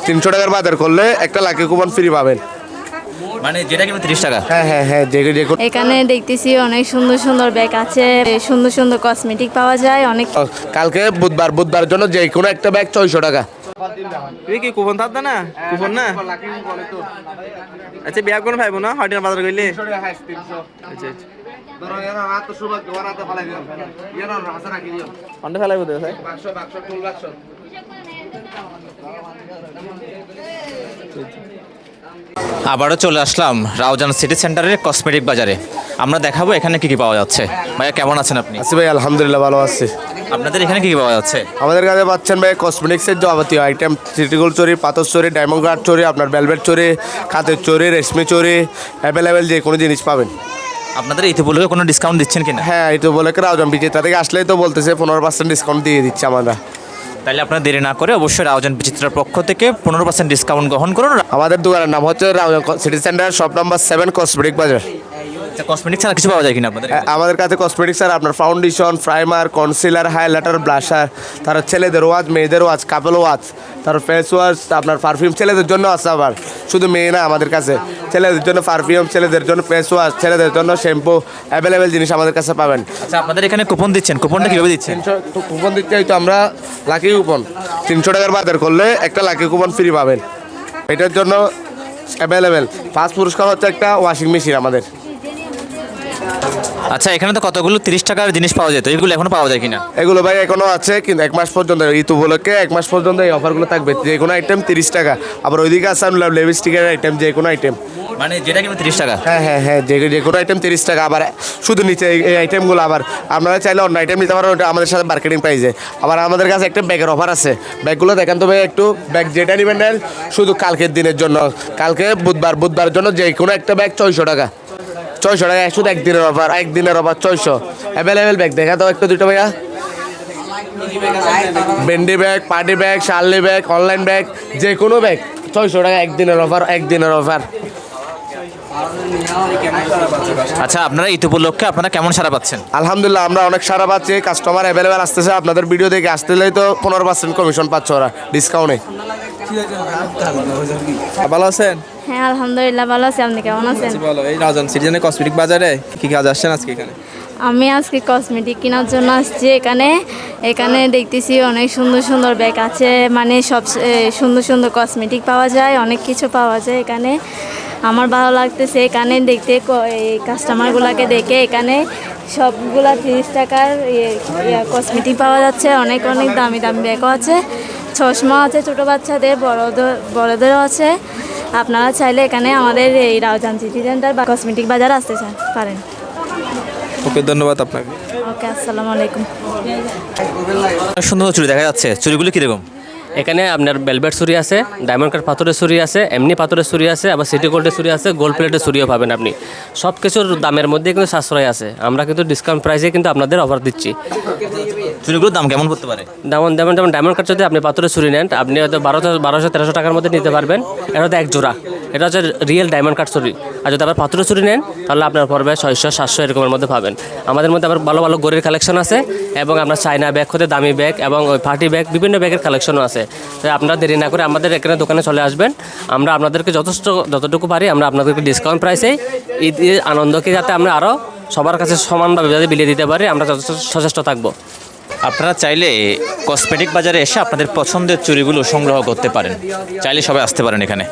300 টাকার বাজার করলে একটা লাকি কুপন ফ্রি পাবেন। মানে যেটা কিনা 30 টাকা। হ্যাঁ হ্যাঁ হ্যাঁ, এখানে দেখতেছি অনেক সুন্দর সুন্দর ব্যাগ আছে, সুন্দর সুন্দর কসমেটিক পাওয়া যায় অনেক। কালকে বুধবার জন্য যে কোনো একটা ব্যাগ 600 টাকা। কি কুপন থাকবে না? কুপন না? আচ্ছা বিয়া কোন ভাইবো না হাটির বাজার কইলে? আচ্ছা আচ্ছা অন্ডে ফেলাইবো তো ভাই। আবারও চলে আসলাম রাউজান সিটি সেন্টারের কসমেটিক বাজারে। আমরা দেখাবো এখানে কি কি পাওয়া যাচ্ছে। ভাইয়া কেমন আছেন আপনি? আছি ভাই, আলহামদুলিল্লাহ ভালো আছি। আপনাদের এখানে কি কি পাওয়া যাচ্ছে? আমাদের কাছে পাচ্ছেন ভাই কসমেটিক্সের যাবতীয় আইটেম, সিটিগোল্ড চুরি, পাথর চুরি, ডায়মন্ড কাট চুরি, আপনার ভেলভেট চুরি, কাতের চুরি, রেশমি চুরি, অ্যাভেলেবেল যে কোনো জিনিস পাবেন। আপনাদের এই তো বলে কোনো ডিসকাউন্ট দিচ্ছেন কিনা? হ্যাঁ, এই তো বলে রাউজান বিজেতা থেকে আসলেই তো বলতেছে 15% ডিসকাউন্ট দিয়ে দিচ্ছে আমরা। তাহলে আপনারা দেরি না করে অবশ্যই রাউজান বিচিত্রার পক্ষ থেকে 15% ডিসকাউন্ট গ্রহণ করুন। আমাদের দোকানের নাম হচ্ছে Raozan city centre, shop number 7, cosmetic বাজার। কসমেটিক ছাড়া কিছু পাওয়া যায় কিনা আপনাদের? আমাদের কাছে কসমেটিক্স আর আপনার foundation, primer, concealer, highlighter, blusher, তারা ছেলেদের ওয়াচ, মেয়েদের ওয়াচ, কাপল ওয়াচ, তারপর ফেস ওয়াশ, আপনার পারফিউম ছেলেদের জন্য আছে। আবার শুধু মেয়ে না, আমাদের কাছে ছেলেদের জন্য পারফিউম, ছেলেদের জন্য ফেস ওয়াশ, ছেলেদের জন্য শ্যাম্পু, অ্যাভেলেবেল জিনিস আমাদের কাছে পাবেন। আচ্ছা, আপনাদের এখানে কুপন দিচ্ছেন, কুপনটা কীভাবে দিচ্ছেন? কুপন দিতে তো আমরা লাকি কুপন 300 টাকার বাজার করলে একটা লাকি কুপন ফ্রি পাবেন। এটার জন্য অ্যাভেলেবেল ফার্স্ট পুরস্কার হচ্ছে একটা ওয়াশিং মেশিন আমাদের। আচ্ছা, এখানে তো কতগুলো 30 টাকার জিনিস পাওয়া যেত, এগুলো এখনো পাওয়া যায় কিনা? এগুলো ভাই এখনো আছে, কিন্তু 1 মাস পর্যন্ত, ঈদ উপলক্ষে 1 মাস পর্যন্ত এই অফারগুলো থাকবে। যে কোনো আইটেম 30 টাকা। আবার ওইদিকে আছে লিপস্টিকের আইটেম, যে কোনো আইটেম, মানে যেটা কিনা 30 টাকা। হ্যাঁ হ্যাঁ হ্যাঁ, যে কোনো আইটেম 30 টাকা। আবার শুধু নিচে এই আইটেমগুলো, আবার আপনারা চাইলে অন্য আইটেম নিতে পারেন, ওটা আমাদের সাথে মার্কেটিং প্রাইসে। আবার আমাদের কাছে একটা ব্যাগের অফার আছে, ব্যাগগুলো দেখেন তো ভাই একটু। ব্যাগ যেটা নেবেন নেন, শুধু কালকের দিনের জন্য, কালকে বুধবার জন্য যে কোনো একটা ব্যাগ 600 টাকা। 600 টাকা শুধু একদিনের অফার, 600 অ্যাভেলেবেল ব্যাগ দেখা দাও একটু দুটো ভাইয়া। বেন্ডি ব্যাগ, পার্টি ব্যাগ, শার্লি ব্যাগ, অনলাইন ব্যাগ, যে কোনো ব্যাগ 600 টাকা, একদিনের অফার। আচ্ছা, আপনারা ঈদ উপলক্ষে আপনারা কেমন সারা পাচ্ছেন? আলহামদুলিল্লাহ, আমরা অনেক সারা পাচ্ছি, কাস্টমার অ্যাভেলেবেল আসতেছে। আপনাদের ভিডিও দেখে আসতেলেই তো 15% কমিশন পাচ্ছে ওরা ডিসকাউন্টে। ভালো আছেন? হ্যাঁ আলহামদুলিল্লাহ ভালো আছি, আপনি কেমন আছেন? ভালো। এই রাউজান সিটিজেনের কসমেটিক বাজারে কি কাজ আসছেন আজকে এখানে? আমি আজকে কসমেটিক কেনার জন্য আসছি এখানে দেখতেছি অনেক সুন্দর সুন্দর ব্যাগ আছে, মানে সব সুন্দর সুন্দর কসমেটিক পাওয়া যায়, অনেক কিছু পাওয়া যায় এখানে। আমার ভালো লাগতেছে এখানে দেখতে, এই কাস্টমারগুলোকে দেখে। এখানে সবগুলা 30 টাকার কসমেটিক পাওয়া যাচ্ছে, অনেক অনেক দামি দামি ব্যাগও আছে, চশমা আছে ছোটো বাচ্চাদের, বড়দেরও আছে। আপনারা চাইলে এখানে আমাদের এই রাউজান সিটি সেন্টার বা কসমেটিক বাজার আসতে পারেন। ওকে, ধন্যবাদ আপনাকে। ওকে, আসসালামু আলাইকুম। সুন্দর চুড়ি দেখা যাচ্ছে, চুড়িগুলো কীরকম? এখানে আপনার ভেলভেট চুরি আছে, ডায়মন্ড কাট পাথরের চুরি আছে, এমনি পাথরের চুরি আছে, আবার সিটি গোল্ডের চুরি আছে, গোল্ড প্লেটের চুরিও পাবেন আপনি। সব কিছুর দামের মধ্যে কিন্তু সাশ্রয় আছে। আমরা কিন্তু ডিসকাউন্ট প্রাইসে কিন্তু আপনাদের অফার দিচ্ছি। চুড়িগুলোর দাম কেমন পড়তে পারে? যেমন ডায়মন্ড কাট যদি আপনি পাথরের চুরি নেন, আপনি হয়তো 1200-1300 টাকার মধ্যে নিতে পারবেন। এটা হচ্ছে এক জোড়া, এটা হচ্ছে রিয়েল ডায়মন্ড কাট চুরি। আর যদি আবার পাথরের চুরি নেন, তাহলে আপনার পড়বে 600-700 এরকমের মধ্যে পাবেন। আমাদের মধ্যে আবার ভালো ভালো গড়ির কালেকশন আছে, এবং আপনার চায়না ব্যাগ হতে দামি ব্যাগ এবং ওই পার্টি ব্যাগ, বিভিন্ন ব্যাগের কালেকশনও আছে। তাই আপনারা দেরি না করে আমাদের এখানে দোকানে চলে আসবেন। আমরা আপনাদেরকে যতটুকু পারি আমরা আপনাদেরকে ডিসকাউন্ট প্রাইসে ঈদ আনন্দকে যাতে আমরা আরও সবার কাছে সমানভাবে যাতে বিলিয়ে দিতে পারি, আমরা যথেষ্ট সচেষ্ট থাকবো। আপনারা চাইলে কসমেটিক বাজারে এসে আপনাদের পছন্দের চুড়িগুলো সংগ্রহ করতে পারেন। চাইলে সবাই আসতে পারেন এখানে।